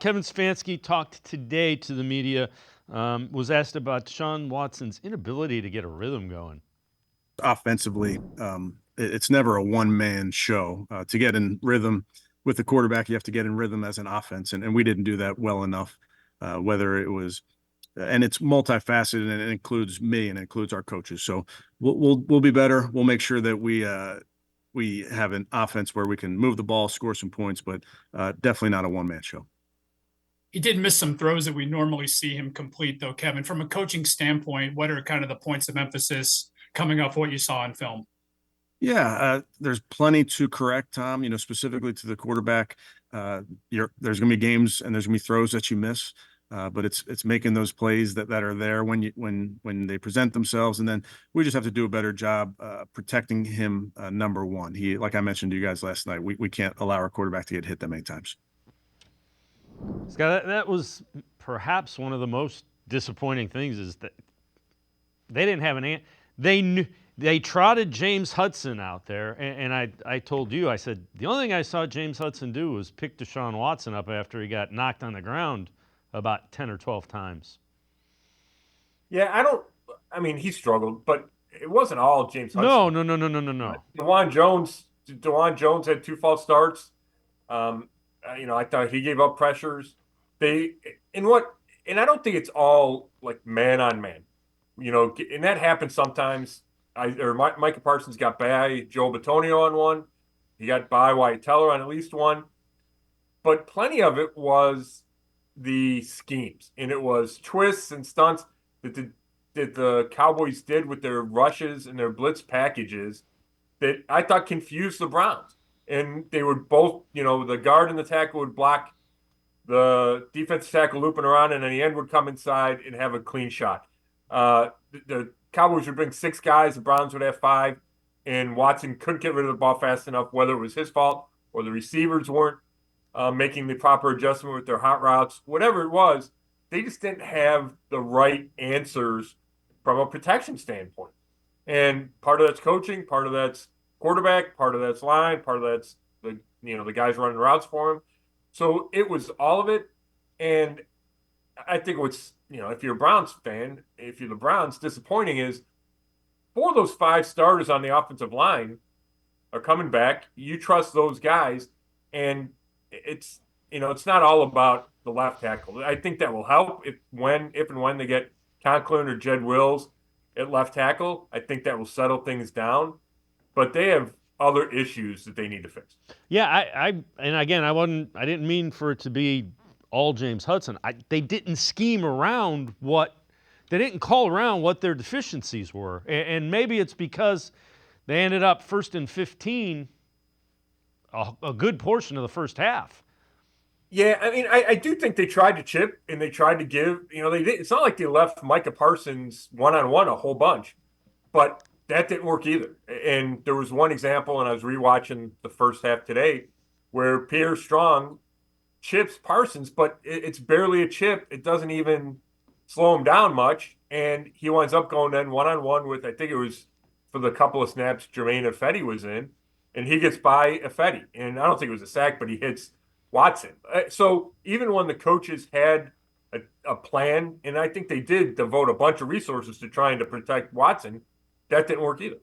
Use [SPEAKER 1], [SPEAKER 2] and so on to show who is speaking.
[SPEAKER 1] Kevin Stefanski talked today to the media, was asked about Deshaun Watson's inability to get a rhythm going.
[SPEAKER 2] Offensively, it's never a one-man show. To get in rhythm with the quarterback, you have to get in rhythm as an offense, and we didn't do that well enough. Whether it was, and it's multifaceted, and it includes me and it includes our coaches. So we'll be better. We'll make sure that we have an offense where we can move the ball, score some points, but definitely not a one-man show.
[SPEAKER 3] He did miss some throws that we normally see him complete, though, Kevin. From a coaching standpoint, what are kind of the points of emphasis coming off what you saw in film?
[SPEAKER 2] Yeah, there's plenty to correct, Tom. Specifically to the quarterback. There's going to be games and there's going to be throws that you miss, but it's making those plays that are there when they present themselves, and then we just have to do a better job protecting him. Number one, like I mentioned to you guys last night, we can't allow our quarterback to get hit that many times.
[SPEAKER 1] Scott, that was perhaps one of the most disappointing things is that they didn't have they trotted James Hudson out there, and I told you, I said, the only thing I saw James Hudson do was pick Deshaun Watson up after he got knocked on the ground about 10 or 12 times.
[SPEAKER 4] Yeah, he struggled, but it wasn't all James Hudson.
[SPEAKER 1] No.
[SPEAKER 4] DeJuan Jones had 2 false starts. I thought he gave up pressures. And I don't think it's all like man on man, and that happens sometimes. Micah Parsons got by Joe Bitonio on one. He got by Wyatt Teller on at least one. But plenty of it was the schemes, and it was twists and stunts that the Cowboys did with their rushes and their blitz packages that I thought confused the Browns. And they would both, the guard and the tackle would block the defensive tackle looping around, and then the end would come inside and have a clean shot. The Cowboys would bring 6 guys, the Browns would have 5, and Watson couldn't get rid of the ball fast enough, whether it was his fault or the receivers weren't making the proper adjustment with their hot routes. Whatever it was, they just didn't have the right answers from a protection standpoint. And part of that's coaching, part of that's quarterback, part of that's line, part of that's the guys running routes for him. So it was all of it. And I think what's, if you're a Browns fan, if you're the Browns, disappointing is 4 of those 5 starters on the offensive line are coming back. You trust those guys, and it's not all about the left tackle. I think that will help if and when they get Conklin or Jed Wills at left tackle. I think that will settle things down. But they have other issues that they need to fix.
[SPEAKER 1] Yeah, and again, I didn't mean for it to be all James Hudson. They didn't scheme around they didn't call around what their deficiencies were. And maybe it's because they ended up 1st and 15 a good portion of the first half.
[SPEAKER 4] Yeah, I do think they tried to chip and they tried to give. They did. It's not like they left Micah Parsons one-on-one a whole bunch, but that didn't work either. And there was one example, and I was rewatching the first half today, where Pierre Strong chips Parsons, but it's barely a chip. It doesn't even slow him down much, and he winds up going then one-on-one with, I think it was for the couple of snaps Jermaine Ifedi was in, and he gets by Ifedi. And I don't think it was a sack, but he hits Watson. So even when the coaches had a plan, and I think they did devote a bunch of resources to trying to protect Watson, that didn't work either.